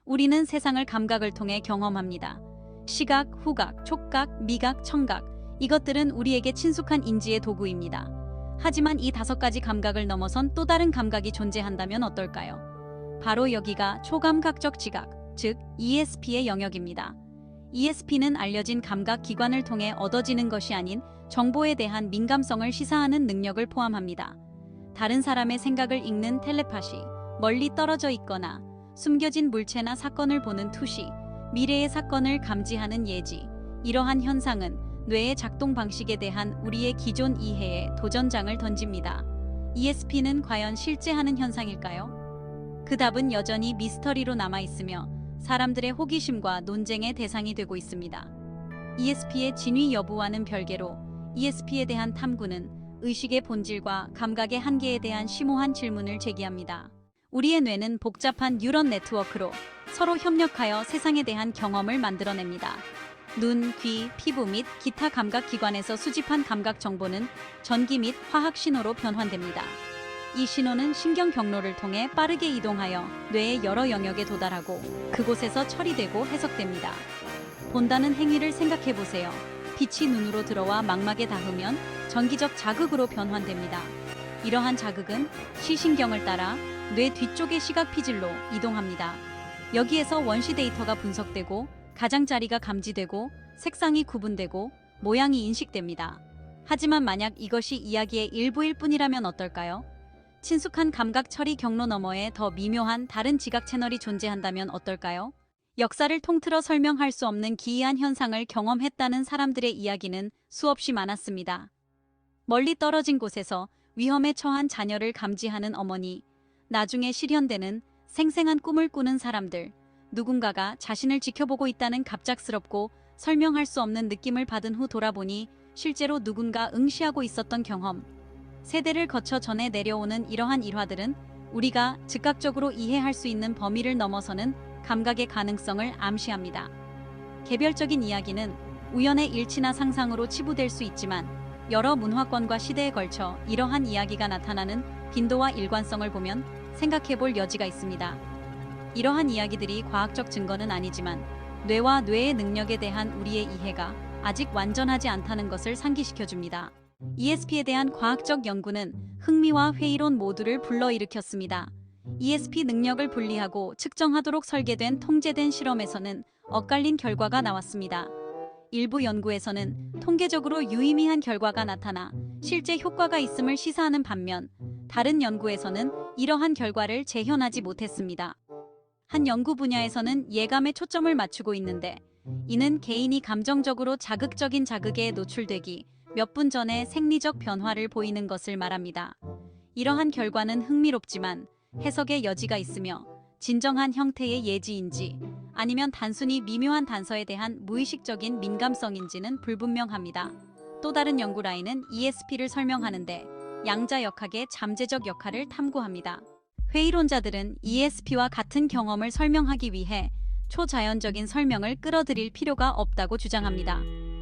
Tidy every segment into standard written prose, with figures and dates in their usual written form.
우리는 세상을 감각을 통해 경험합니다. 시각, 후각, 촉각, 미각, 청각. 이것들은 우리에게 친숙한 인지의 도구입니다. 하지만 이 5가지 감각을 넘어선 또 다른 감각이 존재한다면 어떨까요? 바로 여기가 초감각적 지각, 즉 ESP의 영역입니다. ESP는 알려진 감각 기관을 통해 얻어지는 것이 아닌 정보에 대한 민감성을 시사하는 능력을 포함합니다. 다른 사람의 생각을 읽는 텔레파시, 멀리 떨어져 있거나 숨겨진 물체나 사건을 보는 투시, 미래의 사건을 감지하는 예지. 이러한 현상은 뇌의 작동 방식에 대한 우리의 기존 이해에 도전장을 던집니다. ESP는 과연 실제 하는 현상일까요? 그 답은 여전히 미스터리로 남아있으며 사람들의 호기심과 논쟁의 대상이 되고 있습니다. ESP의 진위 여부와는 별개로 ESP에 대한 탐구는 의식의 본질과 감각의 한계에 대한 심오한 질문을 제기합니다. 우리의 뇌는 복잡한 뉴런 네트워크로 서로 협력하여 세상에 대한 경험을 만들어냅니다. 눈, 귀, 피부 및 기타 감각 기관에서 수집한 감각 정보는 전기 및 화학 신호로 변환됩니다. 이 신호는 신경 경로를 통해 빠르게 이동하여 뇌의 여러 영역에 도달하고 그곳에서 처리되고 해석됩니다. 본다는 행위를 생각해보세요. 빛이 눈으로 들어와 망막에 닿으면 전기적 자극으로 변환됩니다. 이러한 자극은 시신경을 따라 뇌 뒤쪽의 시각 피질로 이동합니다. 여기에서 원시 데이터가 분석되고 가장자리가 감지되고 색상이 구분되고 모양이 인식됩니다. 하지만 만약 이것이 이야기의 일부일 뿐이라면 어떨까요? 친숙한 감각 처리 경로 너머에 더 미묘한 다른 지각 채널이 존재한다면 어떨까요? 역사를 통틀어 설명할 수 없는 기이한 현상을 경험했다는 사람들의 이야기는 수없이 많았습니다. 멀리 떨어진 곳에서 위험에 처한 자녀를 감지하는 어머니, 나중에 실현되는 생생한 꿈을 꾸는 사람들, 누군가가 자신을 지켜보고 있다는 갑작스럽고 설명할 수 없는 느낌을 받은 후 돌아보니 실제로 누군가 응시하고 있었던 경험. 세대를 거쳐 전해 내려오는 이러한 일화들은 우리가 즉각적으로 이해할 수 있는 범위를 넘어서는 감각의 가능성을 암시합니다. 개별적인 이야기는 우연의 일치나 상상으로 치부될 수 있지만 여러 문화권과 시대에 걸쳐 이러한 이야기가 나타나는 빈도와 일관성을 보면 생각해볼 여지가 있습니다. 이러한 이야기들이 과학적 증거는 아니지만 뇌와 뇌의 능력에 대한 우리의 이해가 아직 완전하지 않다는 것을 상기시켜줍니다. ESP에 대한 과학적 연구는 흥미와 회의론 모두를 불러일으켰습니다. ESP 능력을 분리하고 측정하도록 설계된 통제된 실험에서는 엇갈린 결과가 나왔습니다. 일부 연구에서는 통계적으로 유의미한 결과가 나타나 실제 효과가 있음을 시사하는 반면 다른 연구에서는 이러한 결과를 재현하지 못했습니다. 한 연구 분야에서는 예감에 초점을 맞추고 있는데 이는 개인이 감정적으로 자극적인 자극에 노출되기 몇 분 전에 생리적 변화를 보이는 것을 말합니다. 이러한 결과는 흥미롭지만 해석의 여지가 있으며 진정한 형태의 예지인지 아니면 단순히 미묘한 단서에 대한 무의식적인 민감성인지는 불분명합니다. 또 다른 연구 라인은 ESP를 설명하는데 양자역학의 잠재적 역할을 탐구합니다. 회의론자들은 ESP와 같은 경험을 설명하기 위해 초자연적인 설명을 끌어들일 필요가 없다고 주장합니다.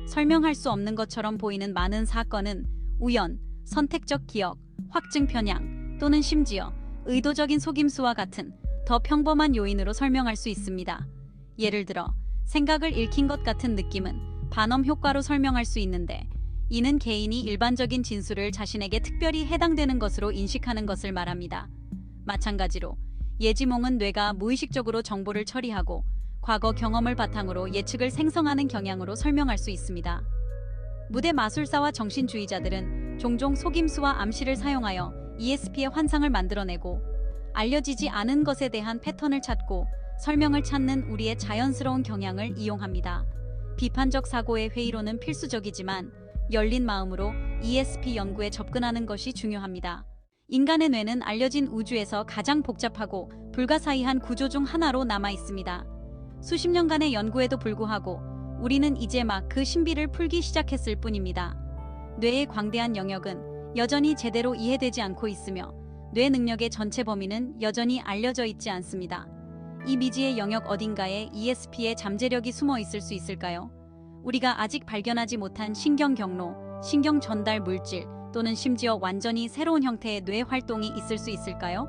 설명할 수 없는 것처럼 보이는 많은 사건은 우연, 선택적 기억, 확증 편향 또는 심지어 의도적인 속임수와 같은 더 평범한 요인으로 설명할 수 있습니다. 예를 들어 생각을 읽힌 것 같은 느낌은 반엄 효과로 설명할 수 있는데 이는 개인이 일반적인 진술을 자신에게 특별히 해당되는 것으로 인식하는 것을 말합니다. 마찬가지로 예지몽은 뇌가 무의식적으로 정보를 처리하고 과거 경험을 바탕으로 예측을 생성하는 경향으로 설명할 수 있습니다. 무대 마술사와 정신주의자들은 종종 속임수와 암시를 사용하여 ESP의 환상을 만들어내고 알려지지 않은 것에 대한 패턴을 찾고 설명을 찾는 우리의 자연스러운 경향을 이용합니다. 비판적 사고의 회의로는 필수적이지만 열린 마음으로 ESP 연구에 접근하는 것이 중요합니다. 인간의 뇌는 알려진 우주에서 가장 복잡하고 불가사의한 구조 중 하나로 남아 있습니다. 수십 년간의 연구에도 불구하고 우리는 이제 막 그 신비를 풀기 시작했을 뿐입니다. 뇌의 광대한 영역은 여전히 제대로 이해되지 않고 있으며 뇌 능력의 전체 범위는 여전히 알려져 있지 않습니다. 이 미지의 영역 어딘가에 ESP의 잠재력이 숨어 있을 수 있을까요? 우리가 아직 발견하지 못한 신경 경로, 신경 전달 물질 또는 심지어 완전히 새로운 형태의 뇌 활동이 있을 수 있을까요?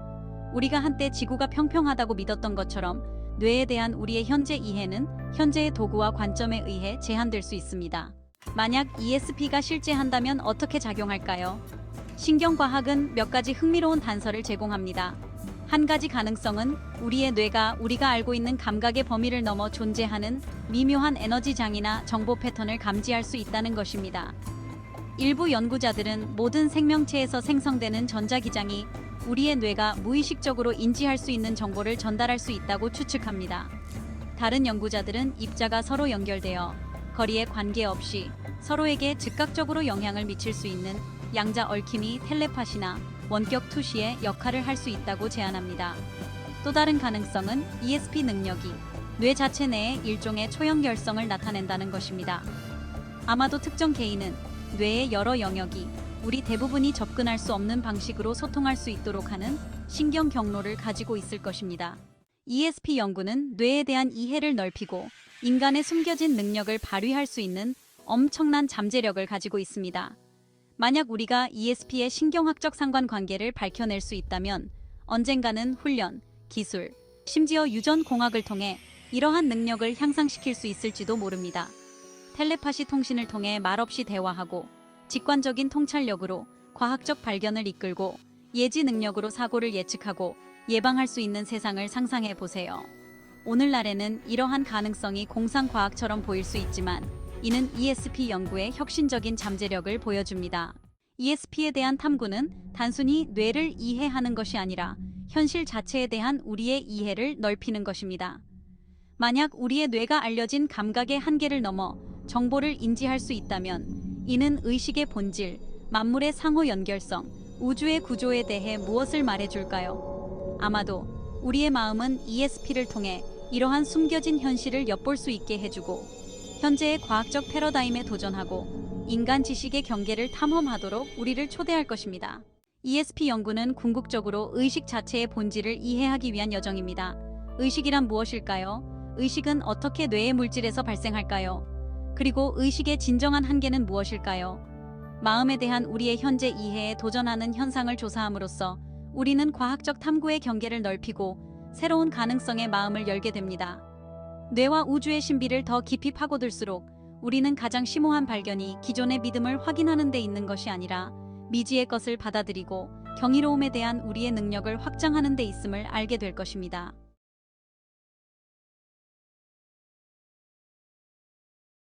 우리가 한때 지구가 평평하다고 믿었던 것처럼 뇌에 대한 우리의 현재 이해는 현재의 도구와 관점에 의해 제한될 수 있습니다. 만약 ESP가 실제한다면 어떻게 작용할까요? 신경과학은 몇 가지 흥미로운 단서를 제공합니다. 한 가지 가능성은 우리의 뇌가 우리가 알고 있는 감각의 범위를 넘어 존재하는 미묘한 에너지장이나 정보 패턴을 감지할 수 있다는 것입니다. 일부 연구자들은 모든 생명체에서 생성되는 전자기장이 우리의 뇌가 무의식적으로 인지할 수 있는 정보를 전달할 수 있다고 추측합니다. 다른 연구자들은 입자가 서로 연결되어 거리에 관계없이 서로에게 즉각적으로 영향을 미칠 수 있는 양자 얽힘이 텔레파시나 원격 투시의 역할을 할 수 있다고 제안합니다. 또 다른 가능성은 ESP 능력이 뇌 자체 내에 일종의 초연결성을 나타낸다는 것입니다. 아마도 특정 개인은 뇌의 여러 영역이 우리 대부분이 접근할 수 없는 방식으로 소통할 수 있도록 하는 신경 경로를 가지고 있을 것입니다. ESP 연구는 뇌에 대한 이해를 넓히고 인간의 숨겨진 능력을 발휘할 수 있는 엄청난 잠재력을 가지고 있습니다. 만약 우리가 ESP의 신경학적 상관관계를 밝혀낼 수 있다면 언젠가는 훈련, 기술, 심지어 유전공학을 통해 이러한 능력을 향상시킬 수 있을지도 모릅니다. 텔레파시 통신을 통해 말없이 대화하고 직관적인 통찰력으로 과학적 발견을 이끌고 예지 능력으로 사고를 예측하고 예방할 수 있는 세상을 상상해 보세요. 오늘날에는 이러한 가능성이 공상과학처럼 보일 수 있지만 이는 ESP 연구의 혁신적인 잠재력을 보여줍니다. ESP에 대한 탐구는 단순히 뇌를 이해하는 것이 아니라 현실 자체에 대한 우리의 이해를 넓히는 것입니다. 만약 우리의 뇌가 알려진 감각의 한계를 넘어 정보를 인지할 수 있다면 이는 의식의 본질, 만물의 상호 연결성, 우주의 구조에 대해 무엇을 말해줄까요? 아마도 우리의 마음은 ESP를 통해 이러한 숨겨진 현실을 엿볼 수 있게 해주고 현재의 과학적 패러다임에 도전하고 인간 지식의 경계를 탐험하도록 우리를 초대할 것입니다. ESP 연구는 궁극적으로 의식 자체의 본질을 이해하기 위한 여정입니다. 의식이란 무엇일까요? 의식은 어떻게 뇌의 물질에서 발생할까요? 그리고 의식의 진정한 한계는 무엇일까요? 마음에 대한 우리의 현재 이해에 도전하는 현상을 조사함으로써 우리는 과학적 탐구의 경계를 넓히고 새로운 가능성의 마음을 열게 됩니다. 뇌와 우주의 신비를 더 깊이 파고들수록 우리는 가장 심오한 발견이 기존의 믿음을 확인하는 데 있는 것이 아니라 미지의 것을 받아들이고 경이로움에 대한 우리의 능력을 확장하는 데 있음을 알게 될 것입니다.